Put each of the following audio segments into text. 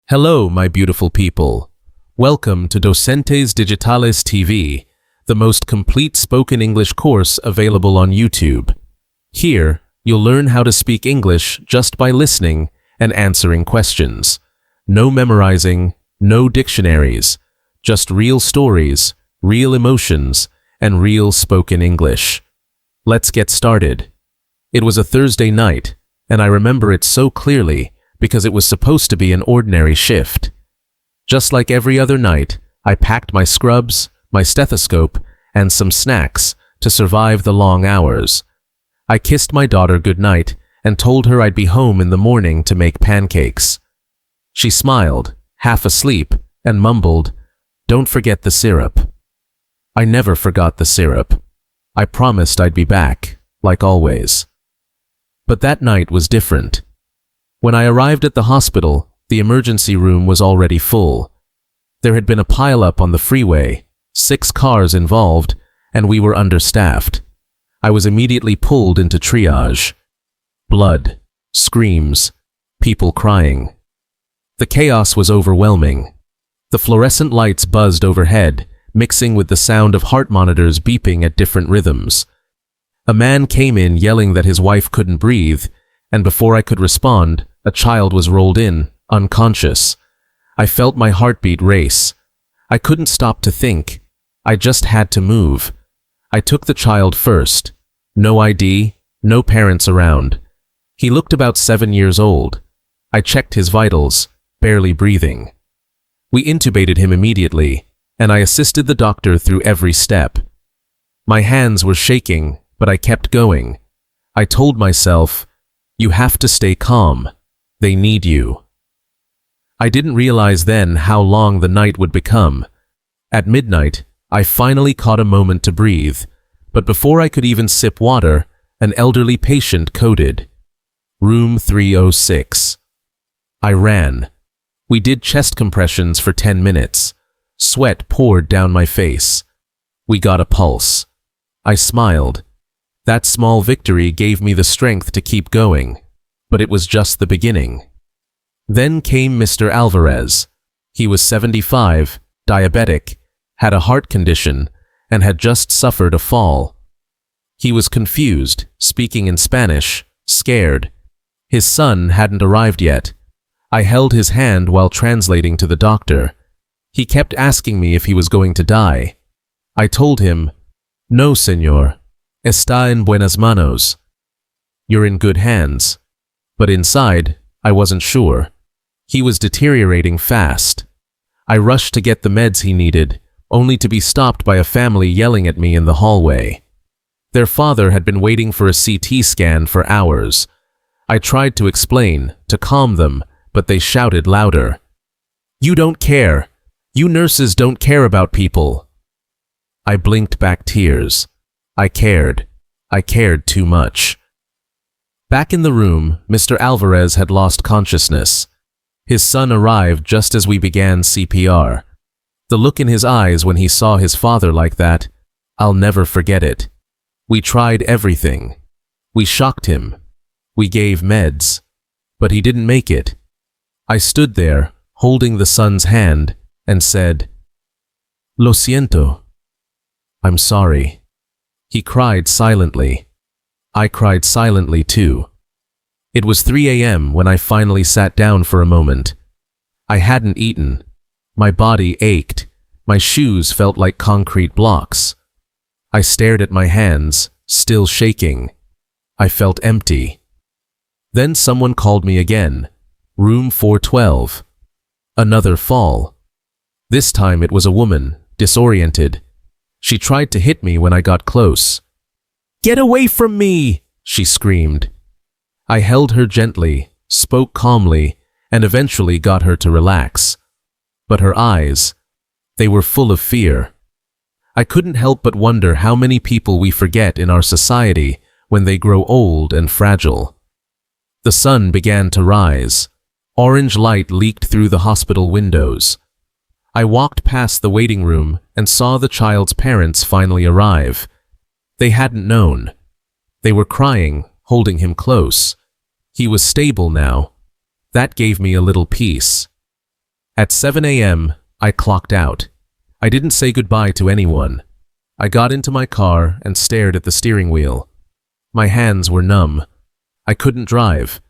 Hello, my beautiful people. Welcome to Docentes DigitalesTV, the most complete spoken English course available on YouTube. Here, you'll learn how to speak English just by listening and answering questions. No memorizing, no dictionaries, just real stories, real emotions, and real spoken English. Let's get started. It was a Thursday night, and I remember it so clearly because it was supposed to be an ordinary shift. Just like every other night, I packed my scrubs, my stethoscope, and some snacks to survive the long hours. I kissed my daughter goodnight and told her I'd be home in the morning to make pancakes. She smiled, half asleep, and mumbled, "Don't forget the syrup." I never forgot the syrup. I promised I'd be back, like always. But that night was different. When I arrived at the hospital, the emergency room was already full. There had been a pile-up on the freeway, 6 cars involved, and we were understaffed. I was immediately pulled into triage. Blood, screams, people crying. The chaos was overwhelming. The fluorescent lights buzzed overhead, mixing with the sound of heart monitors beeping at different rhythms. A man came in yelling that his wife couldn't breathe, and before I could respond, a child was rolled in, unconscious. I felt my heartbeat race. I couldn't stop to think. I just had to move. I took the child first. No ID, no parents around. He looked about 7 years old. I checked his vitals, barely breathing. We intubated him immediately, and I assisted the doctor through every step. My hands were shaking, but I kept going. I told myself, "You have to stay calm. They need you." I didn't realize then how long the night would become. At midnight, I finally caught a moment to breathe, but before I could even sip water, an elderly patient coded, "Room 306. I ran. We did chest compressions for 10 minutes. Sweat poured down my face. We got a pulse. I smiled. That small victory gave me the strength to keep going, but it was just the beginning. Then came Mr. Alvarez. He was 75, diabetic, had a heart condition, and had just suffered a fall. He was confused, speaking in Spanish, scared. His son hadn't arrived yet. I held his hand while translating to the doctor. He kept asking me if he was going to die. I told him, "No, señor. Está en buenas manos." You're in good hands. But inside, I wasn't sure. He was deteriorating fast. I rushed to get the meds he needed, only to be stopped by a family yelling at me in the hallway. Their father had been waiting for a CT scan for hours. I tried to explain, to calm them, but they shouted louder. "You don't care. You nurses don't care about people." I blinked back tears. I cared. I cared too much. Back in the room, Mr. Alvarez had lost consciousness. His son arrived just as we began CPR. The look in his eyes when he saw his father like that, I'll never forget it. We tried everything. We shocked him. We gave meds. But he didn't make it. I stood there, holding the son's hand, and said, "Lo siento." "I'm sorry." He cried silently. I cried silently too. It was 3 a.m. when I finally sat down for a moment. I hadn't eaten. My body ached. My shoes felt like concrete blocks. I stared at my hands, still shaking. I felt empty. Then someone called me again. Room 412. Another fall. This time it was a woman, disoriented. She tried to hit me when I got close. "Get away from me!" she screamed. I held her gently, spoke calmly, and eventually got her to relax. But her eyes, they were full of fear. I couldn't help but wonder how many people we forget in our society when they grow old and fragile. The sun began to rise. Orange light leaked through the hospital windows. I walked past the waiting room and saw the child's parents finally arrive. They hadn't known. They were crying, holding him close. He was stable now. That gave me a little peace. At 7 a.m., I clocked out. I didn't say goodbye to anyone. I got into my car and stared at the steering wheel. My hands were numb. I couldn't drive.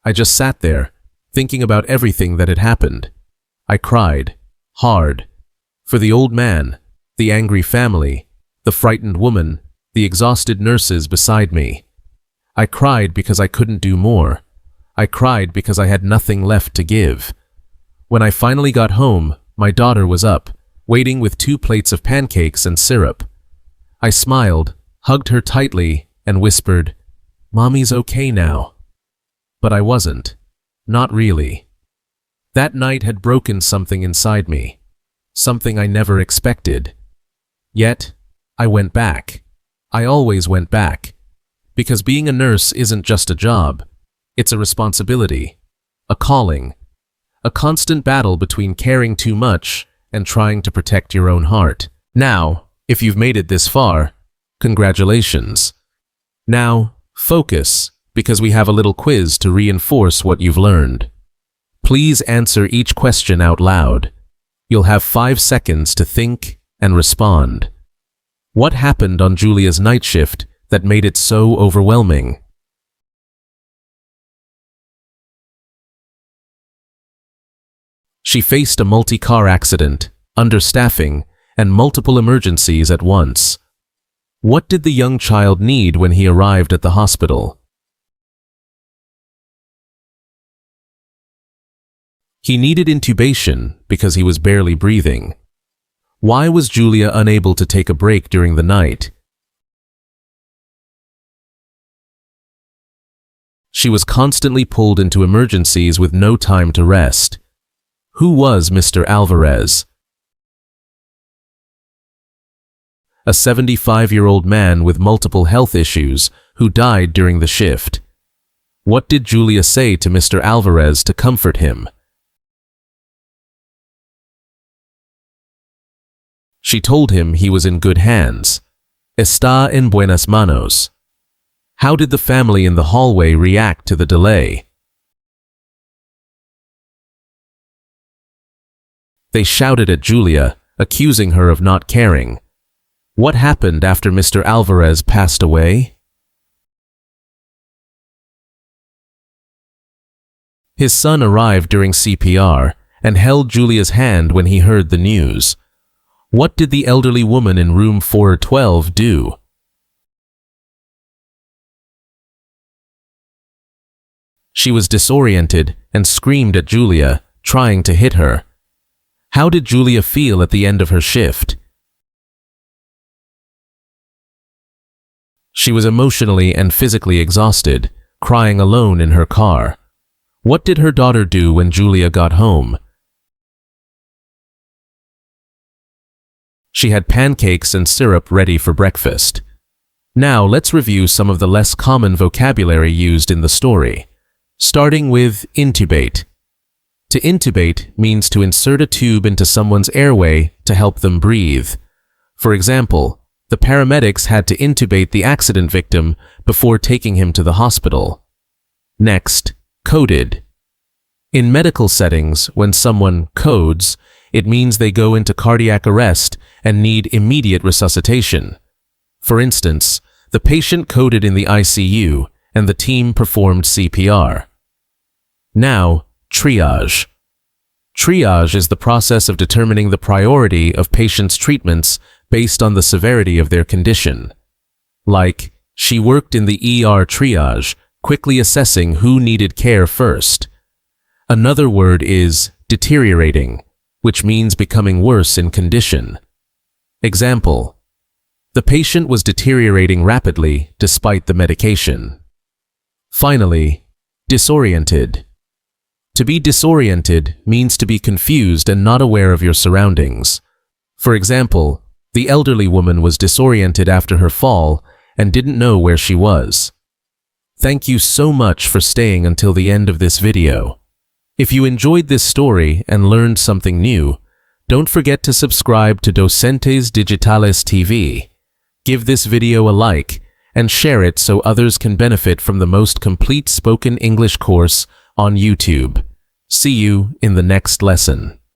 I just sat there, thinking about everything that had happened. I cried, hard, for the old man, the angry family, the frightened woman, the exhausted nurses beside me. I cried because I couldn't do more. I cried because I had nothing left to give. When I finally got home, my daughter was up, waiting with 2 plates of pancakes and syrup. I smiled, hugged her tightly, and whispered, "Mommy's okay now." But I wasn't. Not really. That night had broken something inside me, something I never expected. Yet, I went back. I always went back. Because being a nurse isn't just a job. It's a responsibility, a calling, a constant battle between caring too much and trying to protect your own heart. Now, if you've made it this far, congratulations. Now, focus, because we have a little quiz to reinforce what you've learned. Please answer each question out loud. You'll have 5 seconds to think and respond. What happened on Julia's night shift that made it so overwhelming? She faced a multi-car accident, understaffing, and multiple emergencies at once. What did the young child need when he arrived at the hospital? He needed intubation because he was barely breathing. Why was Julia unable to take a break during the night? She was constantly pulled into emergencies with no time to rest. Who was Mr. Alvarez? A 75-year-old man with multiple health issues who died during the shift. What did Julia say to Mr. Alvarez to comfort him? She told him he was in good hands. Está en buenas manos. How did the family in the hallway react to the delay? They shouted at Julia, accusing her of not caring. What happened after Mr. Alvarez passed away? His son arrived during CPR and held Julia's hand when he heard the news. What did the elderly woman in room 412 do? She was disoriented and screamed at Julia, trying to hit her. How did Julia feel at the end of her shift? She was emotionally and physically exhausted, crying alone in her car. What did her daughter do when Julia got home? She had pancakes and syrup ready for breakfast. Now let's review some of the less common vocabulary used in the story, starting with intubate. To intubate means to insert a tube into someone's airway to help them breathe. For example, the paramedics had to intubate the accident victim before taking him to the hospital. Next, coded. In medical settings, when someone codes, it means they go into cardiac arrest and need immediate resuscitation. For instance, the patient coded in the ICU and the team performed CPR. Now, triage. Triage is the process of determining the priority of patients' treatments based on the severity of their condition. Like, she worked in the ER triage, quickly assessing who needed care first. Another word is deteriorating, which means becoming worse in condition. Example: the patient was deteriorating rapidly despite the medication. Finally, disoriented. To be disoriented means to be confused and not aware of your surroundings. For example, the elderly woman was disoriented after her fall and didn't know where she was. Thank you so much for staying until the end of this video. If you enjoyed this story and learned something new, don't forget to subscribe to Docentes DigitalesTV. Give this video a like and share it so others can benefit from the most complete spoken English course on YouTube. See you in the next lesson.